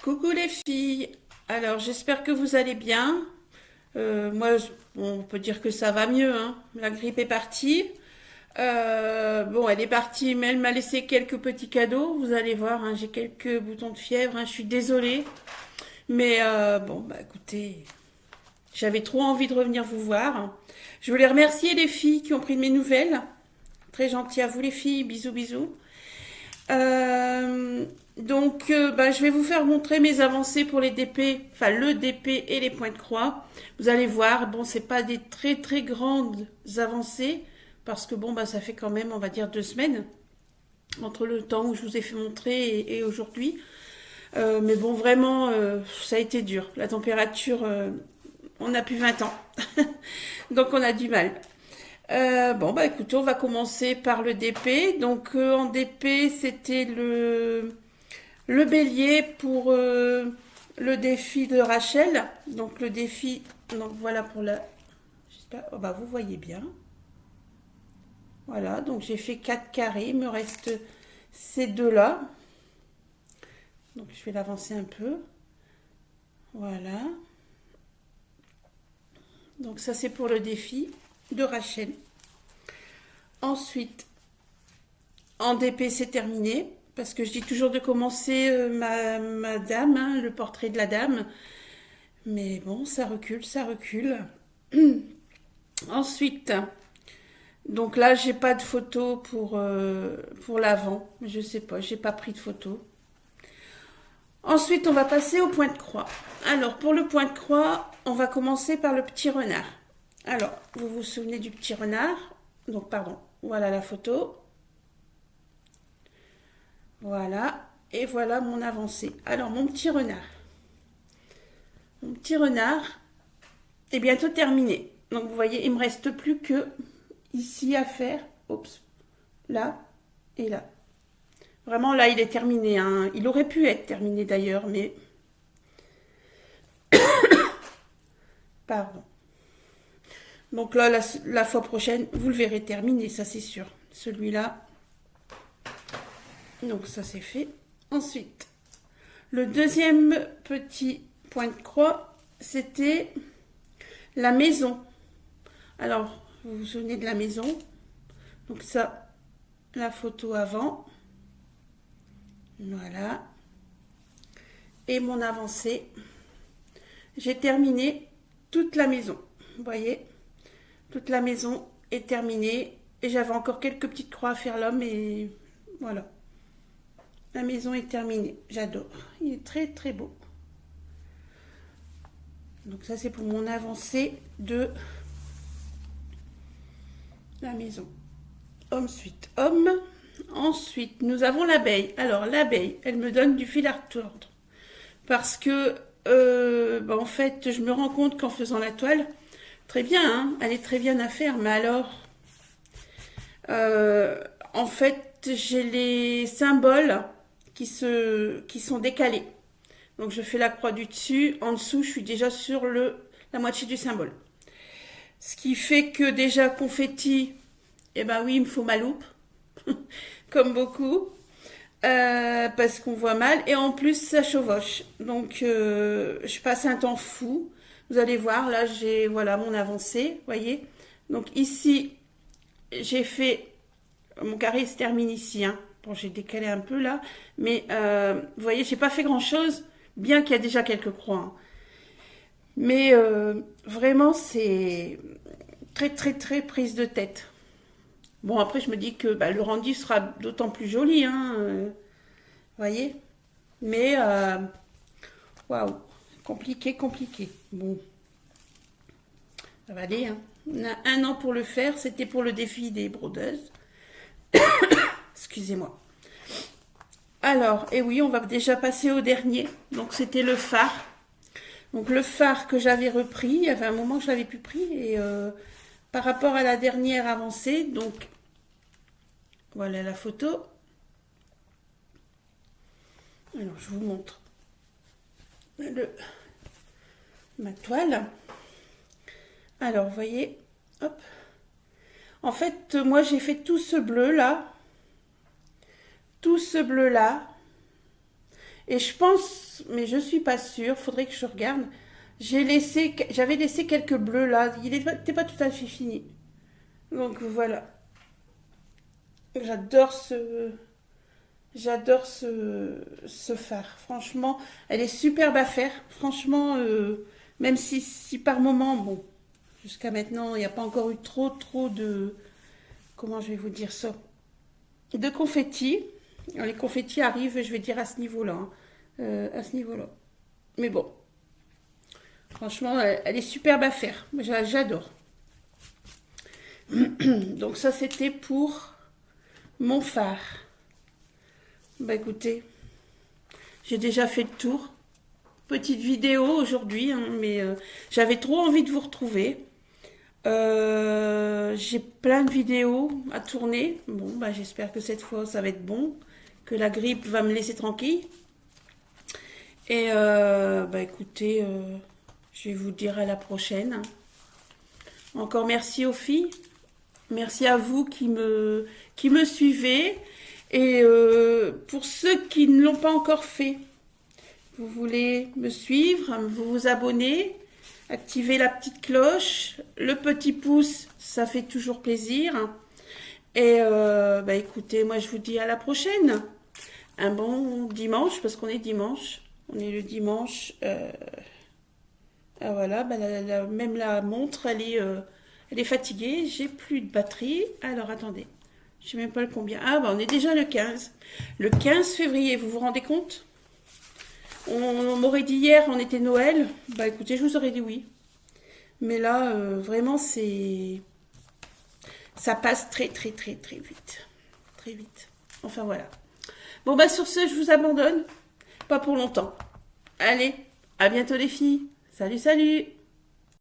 Coucou les filles, alors j'espère que vous allez bien. Moi, bon, on peut dire que ça va mieux, hein. La grippe est partie. Bon, elle est partie, mais elle m'a laissé quelques petits cadeaux. Vous allez voir, hein, j'ai quelques boutons de fièvre, hein, je suis désolée. Mais bon, bah écoutez, j'avais trop envie de revenir vous voir. Je voulais remercier les filles qui ont pris de mes nouvelles. Très gentil à vous les filles, bisous bisous. Bah, je vais vous faire montrer mes avancées pour les DP, enfin le DP et les points de croix. Vous allez voir, bon, c'est pas des très très grandes avancées parce que bon, bah, ça fait quand même, on va dire, 2 semaines entre le temps où je vous ai fait montrer et aujourd'hui. Mais bon, vraiment, ça a été dur. La température, on a plus 20 ans, donc on a du mal. Bon, bah écoutez, on va commencer par le DP. Donc en DP, c'était le bélier pour le défi de Rachel. Donc le défi, donc voilà pour la... J'espère, oh bah vous voyez bien. Voilà, donc j'ai fait 4 carrés, il me reste ces deux-là. Donc je vais l'avancer un peu. Voilà. Donc ça c'est pour le défi de Rachel. Ensuite, en DP c'est terminé. Parce que je dis toujours de commencer ma dame, hein, le portrait de la dame. Mais bon, ça recule, ça recule. Ensuite, donc là, j'ai pas de photo pour l'avant. Je sais pas, j'ai pas pris de photo. Ensuite, on va passer au point de croix. Alors, pour le point de croix, on va commencer par le petit renard. Alors, vous vous souvenez du petit renard? Donc, pardon, voilà la photo. Voilà, et voilà mon avancée. Alors, mon petit renard. Mon petit renard est bientôt terminé. Donc, vous voyez, il me reste plus que ici à faire. Oups, là et là. Vraiment, là, il est terminé, hein. Il aurait pu être terminé d'ailleurs, mais... Pardon. Donc là, la fois prochaine, vous le verrez terminé, ça c'est sûr. Celui-là. Donc ça c'est fait. Ensuite, le deuxième petit point de croix, c'était la maison. Alors, vous vous souvenez de la maison? Donc ça, la photo avant. Voilà. Et mon avancée. J'ai terminé toute la maison. Vous voyez? Toute la maison est terminée. Et j'avais encore quelques petites croix à faire là, mais voilà. La maison est terminée. J'adore. Il est très très beau. Donc ça c'est pour mon avancée de la maison. Ensuite, homme. Ensuite, nous avons l'abeille. Alors l'abeille, elle me donne du fil à retordre. Parce que, bah, en fait, je me rends compte qu'en faisant la toile, très bien, hein, elle est très bien à faire, mais alors, en fait, j'ai les symboles qui sont décalés. Donc je fais la croix du dessus, en dessous, je suis déjà sur la moitié du symbole. Ce qui fait que déjà confetti, eh ben oui, il me faut ma loupe, comme beaucoup, parce qu'on voit mal, et en plus ça chevauche. Donc je passe un temps fou. Vous allez voir, là j'ai voilà mon avancée, voyez. Donc ici, j'ai fait mon carré se termine ici, hein. Bon, j'ai décalé un peu là, mais vous voyez, j'ai pas fait grand chose, bien qu'il y a déjà quelques croix, hein. Mais vraiment, c'est très très très prise de tête. Bon, après, je me dis que bah, le rendu sera d'autant plus joli, hein, voyez. Mais waouh, compliqué, compliqué. Bon, ça va aller, hein. On a 1 an pour le faire. C'était pour le défi des brodeuses. Excusez-moi. Alors, et oui, on va déjà passer au dernier. Donc, c'était le phare. Donc, le phare que j'avais repris, il y avait un moment que je l'avais plus pris. Et par rapport à la dernière avancée, donc, voilà la photo. Alors, je vous montre ma toile. Alors, vous voyez, hop. En fait, moi, j'ai fait tout ce bleu là. Tout ce bleu là. Et je pense, mais je suis pas sûre, faudrait que je regarde. J'avais laissé quelques bleus là. Il n'était pas tout à fait fini. Donc voilà. J'adore ce fard. Franchement, elle est superbe à faire. Franchement, même si par moment, bon, jusqu'à maintenant, il n'y a pas encore eu trop de, comment je vais vous dire ça, de confettis. Alors, les confettis arrivent, je vais dire, à ce niveau-là. Hein. À ce niveau-là. Mais bon, franchement, elle est superbe à faire. J'adore. Donc ça, c'était pour mon fard. Bah écoutez, j'ai déjà fait le tour. Petite vidéo aujourd'hui, hein, mais j'avais trop envie de vous retrouver. J'ai plein de vidéos à tourner. Bon, bah j'espère que cette fois ça va être bon, que la grippe va me laisser tranquille. Et bah écoutez, je vais vous dire à la prochaine. Encore merci aux filles. Merci à vous qui me suivez. Et pour ceux qui ne l'ont pas encore fait, vous voulez me suivre, vous abonner, activer la petite cloche, le petit pouce, ça fait toujours plaisir. Et bah écoutez, moi je vous dis à la prochaine. Un bon dimanche, parce qu'on est dimanche. On est le dimanche. Ah voilà, bah même la montre, elle est fatiguée. J'ai plus de batterie. Alors attendez, je sais même pas le combien. Ah bah on est déjà le 15. Le 15 février, vous vous rendez compte? On m'aurait dit hier, on était Noël. Bah écoutez, je vous aurais dit oui. Mais là, vraiment, ça passe très vite. Très vite. Enfin voilà. Bon bah sur ce, je vous abandonne. Pas pour longtemps. Allez, à bientôt les filles. Salut, salut.